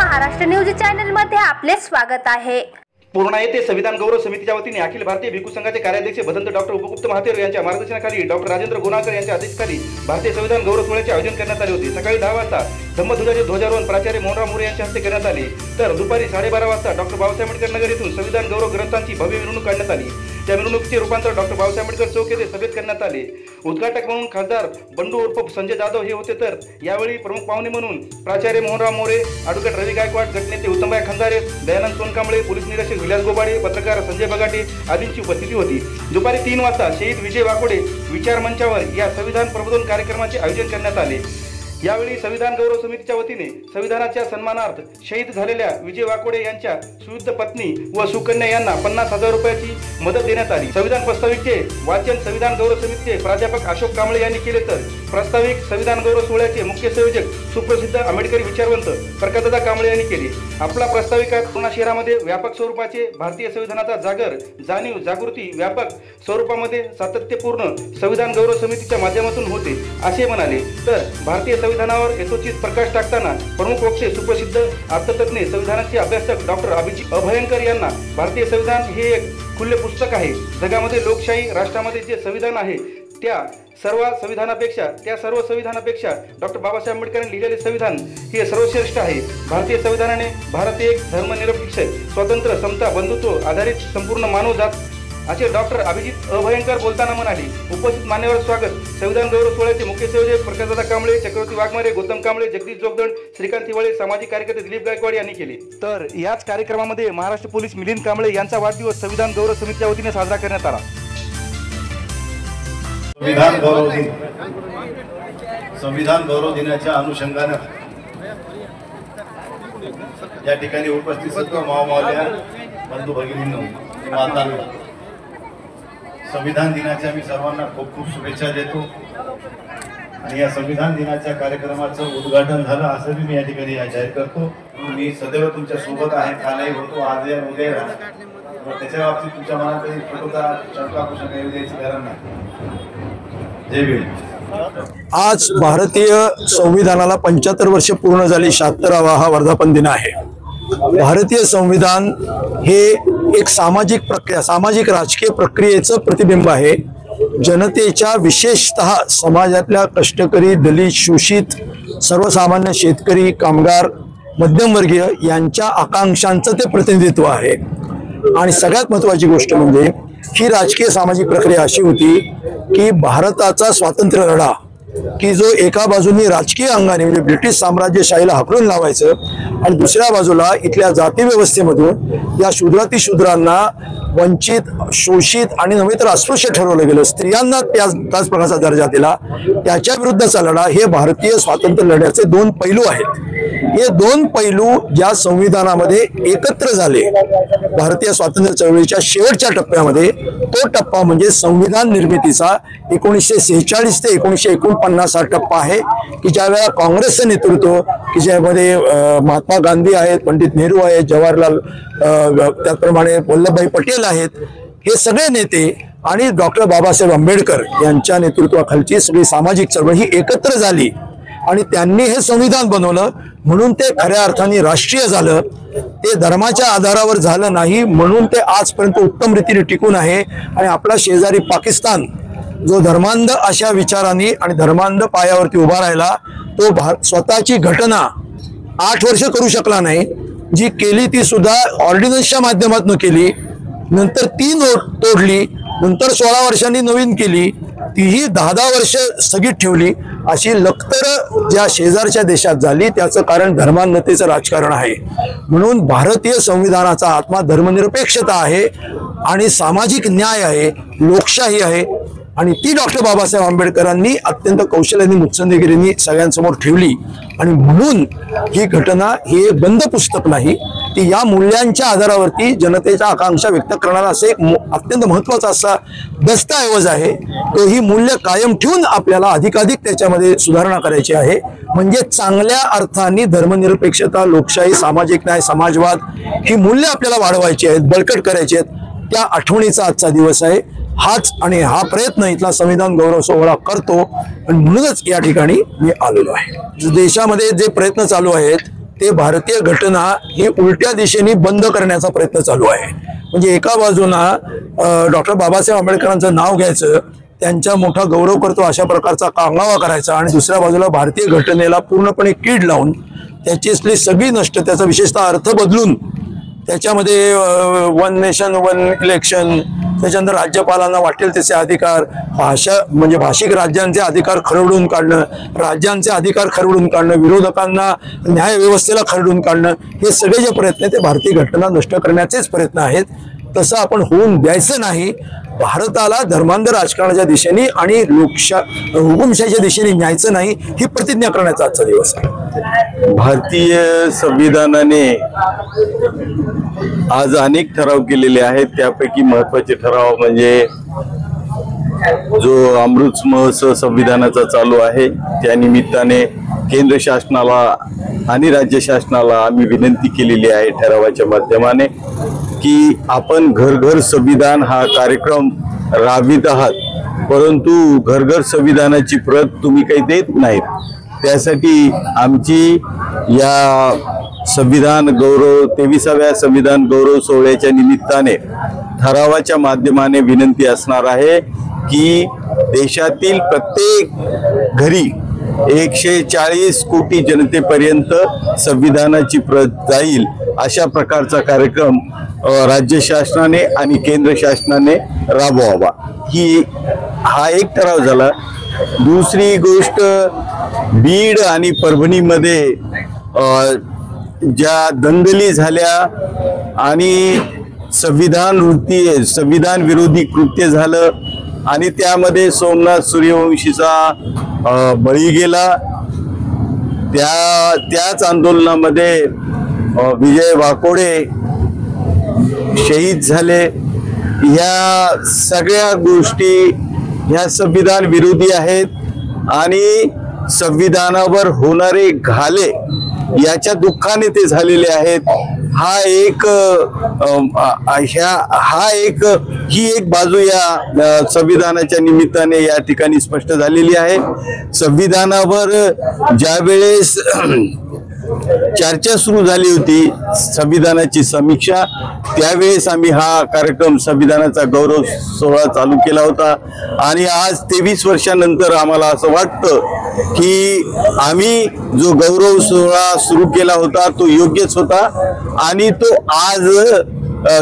Maharashtra news channel मध्ये आपले स्वागत आहे। पूर्णा येथे संविधान गौरव समितीच्या वतीने अखिल भारतीय भिक्खू संघाचे कार्याध्यक्ष भदंत डॉक्टर उपगुप्त महातेर यांच्या मार्गदर्शनाखाली डॉक्टर राजेंद्र गोनाळकर यांच्या अध्यक्षतेखाली भारतीय संविधान गौरव सोहळ्याचे आयोजन करण्यात आले होते। सकाळी 10 वाजता धम्मध्वजाचे ध्वजारोहण प्राचार्य मोहनराव मोरे यांच्या हस्ते करण्यात आले, तर दुपारी 12:30 वाजता डॉक्टर बाबासाहेब आंबेडकर नगर येथून संविधान गौरव ग्रंथांची भव्य मिरवणूक काढण्यात आली। त्या मिरवणुकीचे रूपांतर डॉक्टर बाबासाहेब आंबेडकर चौक येथे सभेत करण्यात आले। उद्घाटक म्हणून खासदार बंडू उर्फ संजय जाधव हे होते, तर यावेळी प्रमुख पाहुणे म्हणून प्राचार्य मोहनराव मोरे, ॲडव्होकेट रवी गायकवाड, गटनेते उत्तमबाई खंदारे, दयानंद सोनकांबळे, पोलीस निरीक्षक विलास गोबाडे, पत्रकार संजय बगाटे आदींची उपस्थिती होती। दुपारी 3 वाजता शहीद विजय वाकोडे विचार मंचावर या संविधान प्रबोधन कार्यक्रमाचे आयोजन करण्यात आले। यावेळी संविधान गौरव समितीच्या वतीने संविधानाच्या सन्मानार्थ शहीद झालेल्या विजय वाकोडे यांच्या सुयुद्ध पत्नी व सुकन्या यांना 50,000 रुपयाची मदत देण्यात आली। संविधान प्रस्ताविकेचे वाचन संविधान गौरव समितीचे प्राध्यापक अशोक कांबळे यांनी केले, तर प्रास्ताविक संविधान गौरव सोहळ्याचे मुख्य संयोजक सुप्रसिद्ध आंबेडकरी विचारवंत प्रकाशदादा कांबळे यांनी केले। आपला प्रास्ताविकात पूर्णा शहरामध्ये व्यापक स्वरूपाचे भारतीय संविधानाचा जाणीव जागृती व्यापक स्वरूपामध्ये सातत्यपूर्ण संविधान गौरव समितीच्या माध्यमातून होते असे म्हणाले। तर भारतीय संविधानावर यथोचित प्रकाश टाकताना प्रमुख वक्ते सुप्रसिद्ध अर्थतज्ञ संविधानाचे अभ्यासक डॉक्टर अभयंकर यांना भारतीय संविधान हे एक खुले पुस्तक आहे। जगामध्ये लोकशाही राष्ट्रामध्ये जे संविधान आहे त्या सर्व संविधानापेक्षा डॉक्टर बाबासाहेब आंबेडकरांनी लिहिलेले संविधान हे सर्वश्रेष्ठ आहे। भारतीय संविधानाने भारत एक धर्मनिरपेक्ष स्वतंत्र समता बंधुत्व आधारित संपूर्ण मानवजात असे डॉक्टर अभयंकर बोलताना म्हणाले। उपस्थित मान्यवर स्वागत संविधान गौरव सोहळ्याचे मुख्य संयोजक प्रकाशदादा कांबळे, चक्रवर्ती वाघमारे, गौतम कांबळे, जगदीश जोगदंड, श्रीकांत तिवाळे, सामाजिक कार्यकर्ते दिलीप गायकवाड यांनी केले। तर याच कार्यक्रमामध्ये महाराष्ट्र पोलीस मिलिंद कांबळे यांचा वाढदिवस संविधान गौरव समितीच्या वतीने साजरा करण्यात आला। संविधान गौरव दिनाच्या अनुषंगाने या ठिकाणी उपस्थित सर्व मावमावल्या बंधू भगिनींनो, मातांनो, संविधान दिनाच्या मी सर्वांना खूप खूप शुभेच्छा देतो। आणि या संविधान दिनाच्या कार्यक्रमाचं उद्घाटन झालं असं मी या ठिकाणी जाहीर करतो। मी सदैव तुमच्या सोबत आहे, कालही होतो, आज या उद्या त्याच्या बाबतीत तुमच्या मनात काही खोटा शंका कुशंका येऊ द्यायची गरज नाही। जय भीम। आज भारतीय संविधानाला 75 वर्ष पूर्ण झाली, 76वा हा वर्धापन दिन आहे। भारतीय संविधान हे एक सामाजिक राजकीय प्रक्रियेचं प्रतिबिंब आहे। जनतेच्या विशेषतः समाजातल्या कष्टकरी, दलित, शोषित, सर्वसामान्य शेतकरी, कामगार, मध्यमवर्गीय यांच्या आकांक्षांचं ते प्रतिनिधित्व आहे। आणि सगळ्यात महत्त्वाची गोष्ट म्हणजे ही राजकीय सामाजिक प्रक्रिया अशी होती की भारताचा स्वातंत्र्य लढा की जो एका बाजूनी राजकीय अंगाने म्हणजे ब्रिटिश साम्राज्यशाहीला हाकलून लावायचं आणि दुसऱ्या बाजूला इथल्या जाती व्यवस्थेमधून या शूद्रांना वंचित, शोषित आणि नव्हे तर अस्पृश्य ठरवलं गेलं, स्त्रियांना त्याच प्रकारचा दर्जा दिला, त्याच्या विरुद्धचा लढा हे भारतीय स्वातंत्र्य लढ्याचे 2 पैलू आहेत। हे 2 पैलू ज्या संविधानामध्ये एकत्र झाले भारतीय स्वातंत्र्य चळवळीच्या शेवटच्या टप्प्यामध्ये, तो टप्पा म्हणजे संविधान निर्मितीचा 1946 ते 1949 हा टप्पा आहे की ज्यावेळेला काँग्रेसचं नेतृत्व की ज्यामध्ये महात्मा गांधी आहेत, पंडित नेहरू आहेत, जवाहरलाल त्याचप्रमाणे वल्लभभाई पटेल आहेत, हे सगळे नेते आणि डॉक्टर बाबासाहेब आंबेडकर यांच्या नेतृत्वाखालची सगळी सामाजिक चळवळ ही एकत्र झाली आणि त्यांनी हे संविधान बनवलं। म्हणून ते खऱ्या अर्थाने राष्ट्रीय झालं, ते धर्माच्या आधारावर झालं नाही, म्हणून ते आजपर्यंत उत्तम रीतीने टिकून आहे। आणि आपला शेजारी पाकिस्तान जो धर्मांध अशा विचारांनी आणि धर्मांध पायावरती उभा राहिला, तो स्वतःची घटना 8 वर्ष करू शकला नाही, जी केली ती सुद्धा ऑर्डिनन्सच्या माध्यमातून केली, नंतर 3 तोडली, नंतर 16 वर्षांनी नवीन केली, तीही 10-10 वर्ष स्थगित ठेवली। अशी लखतर ज्या शेजारच्या देशात झाली त्याचं कारण धर्मांधतेचं राजकारण आहे। म्हणून भारतीय संविधानाचा आत्मा धर्मनिरपेक्षता आहे आणि सामाजिक न्याय आहे, लोकशाही आहे आणि ती डॉक्टर बाबासाहेब आंबेडकरांनी अत्यंत कौशल्याने मुत्सद्देगिरीने सगळ्यांसमोर ठेवली। आणि म्हणून ही घटना हे बंद पुस्तक नाही, ती या मूल्यांच्या आधारावरती जनतेच्या आकांक्षा व्यक्त करणारा असं एक अत्यंत महत्त्वाचा असा दस्तऐवज आहे। तो ही मूल्य कायम ठेवून आपल्याला अधिकाधिक त्याच्यामध्ये सुधारणा करायची आहे, म्हणजे चांगल्या अर्थाने धर्मनिरपेक्षता, लोकशाही, सामाजिक न्याय, समाजवाद ही मूल्य आपल्याला वाढवायची आहेत, बळकट करायची आहेत। त्या आठवणीचा आजचा दिवस आहे। हाच आणि हा प्रयत्न इथला संविधान गौरव सोहळा करतो आणि म्हणूनच या ठिकाणी मी आलेलो आहे। देशामध्ये जे प्रयत्न चालू आहेत ते भारतीय घटना ही उलट्या दिशेने बंद करण्याचा प्रयत्न चालू आहे। म्हणजे एका बाजूला डॉक्टर बाबासाहेब आंबेडकरांचं नाव घ्यायचं, त्यांचा मोठा गौरव करतो अशा प्रकारचा कांगावा करायचा, आणि दुसऱ्या बाजूला भारतीय घटनेला पूर्णपणे कीड लावून त्याची सगळी नष्ट, त्याचा विशेषतः अर्थ बदलून त्याच्यामध्ये वन नेशन वन इलेक्शन, त्याच्यानंतर राज्यपालांना वाटेल त्याचे अधिकार, म्हणजे भाषिक राज्यांचे अधिकार खरवडून काढणं, राज्यांचे अधिकार खरवडून काढणं, विरोधकांना न्यायव्यवस्थेला खरडून काढणं, हे सगळे जे प्रयत्न आहेत ते भारतीय घटना नष्ट करण्याचेच प्रयत्न आहेत। तसं आपण होऊन द्यायचं नाही। भारताला धर्मांध राजकारणाच्या दिशेने आणि हुकुमशाहीच्या दिशेने न्यायचं नाही, ही प्रतिज्ञा करण्याचा आजचा दिवस आहे। भारतीय संविधानाने आज अनेक ठराव केलेले आहेत, त्यापैकी महत्त्वाचे ठराव म्हणजे जो अमृत महोत्सव संविधानाचा चालू आहे, त्या निमित्ताने केंद्र शासनाला आणि राज्य शासनाला आम्ही विनंती केलेली आहे ठरावाच्या माध्यमाने की आपण घर घर संविधान हा कार्यक्रम राबवित आहात, परंतु घर घर संविधानाची प्रत तुम्ही काही देत नाहीत। त्यासाठी आमची या संविधान गौरव 23व्या संविधान गौरव सोहळ्याच्या निमित्ताने ठरावाच्या माध्यमाने विनंती असणार आहे की देशातील प्रत्येक घरी 140 कोटी जनतेपर्यंत संविधानाची प्रत जाईल, अशा प्रकारचा कार्यक्रम राज्य शासनाने आणि केंद्र शासनाने राबवावा। हा एक ठराव झाला। दुसरी गोष्ट, बीड आणि परभणीमध्ये ज्या दंगली झाल्या आणि संविधान विरोधी कृत्य झालं आणि त्यामध्ये सोमनाथ सूर्यवंशीचा बळी गेला, त्याच आंदोलनामध्ये विजय वाकोडे शहीद झाले। ह्या सगळ्या गोष्टी ह्या संविधान विरोधी आहेत आणि संविधानावर होणारे घाले याच्या दुःखाने ते झालेले आहेत। ही एक बाजू या संविधानाच्या निमित्ताने या ठिकाणी स्पष्ट झालेली आहे। संविधानावर ज्यावेळेस चर्चा सुरू झाली होती, संविधानाची समीक्षा, त्यावेळेस आम्ही हा कार्यक्रम संविधानाचा गौरव सोहळा चालू केला होता आणि आज 23 वर्षानंतर आम्हाला असं वाटतं की आम्ही जो गौरव सोहळा सुरू केला होता तो योग्यच होता आणि तो आज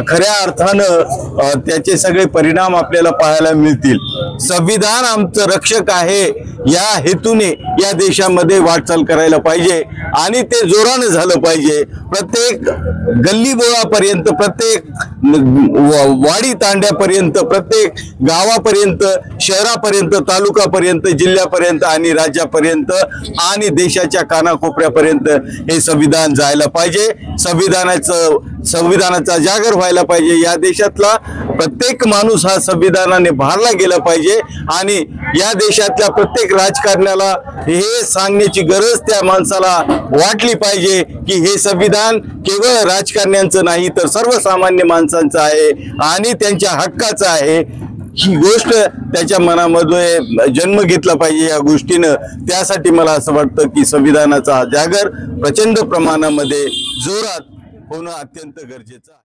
खऱ्या अर्थानं त्याचे सगळे परिणाम आपल्याला पाहायला मिळतील। संविधान आमचं रक्षक आहे या हेतूने या देशामध्ये वाटचाल करायला पाहिजे आणि ते जोराने झालं पाहिजे। प्रत्येक गल्लीबोळापर्यंत, प्रत्येक वाडी तांड्यापर्यंत, प्रत्येक गावापर्यंत, शहरापर्यंत, तालुकापर्यंत, जिल्ह्यापर्यंत आणि राज्यापर्यंत आणि देशाच्या कानाकोपऱ्यापर्यंत हे संविधान जायला पाहिजे। संविधानाचा जागर व्हायला पाहिजे। या देशातला प्रत्येक माणूस हा संविधानाने भारला गेला पाहिजे आणि या देशातल्या प्रत्येक राजकारण्याला हे सांगण्याची गरज त्या माणसाला वाटली पाहिजे की हे संविधान केवळ राजकारण्यांचं नाही तर सर्वसामान्य माणसांचं आहे आणि त्यांच्या हक्काचं आहे। ही गोष्ट त्याच्या मनामध्ये जन्म घेतला पाहिजे या गोष्टीनं। त्यासाठी मला असं वाटतं की संविधानाचा जागर प्रचंड प्रमाणामध्ये जोरात होणं अत्यंत गरजेचं आहे।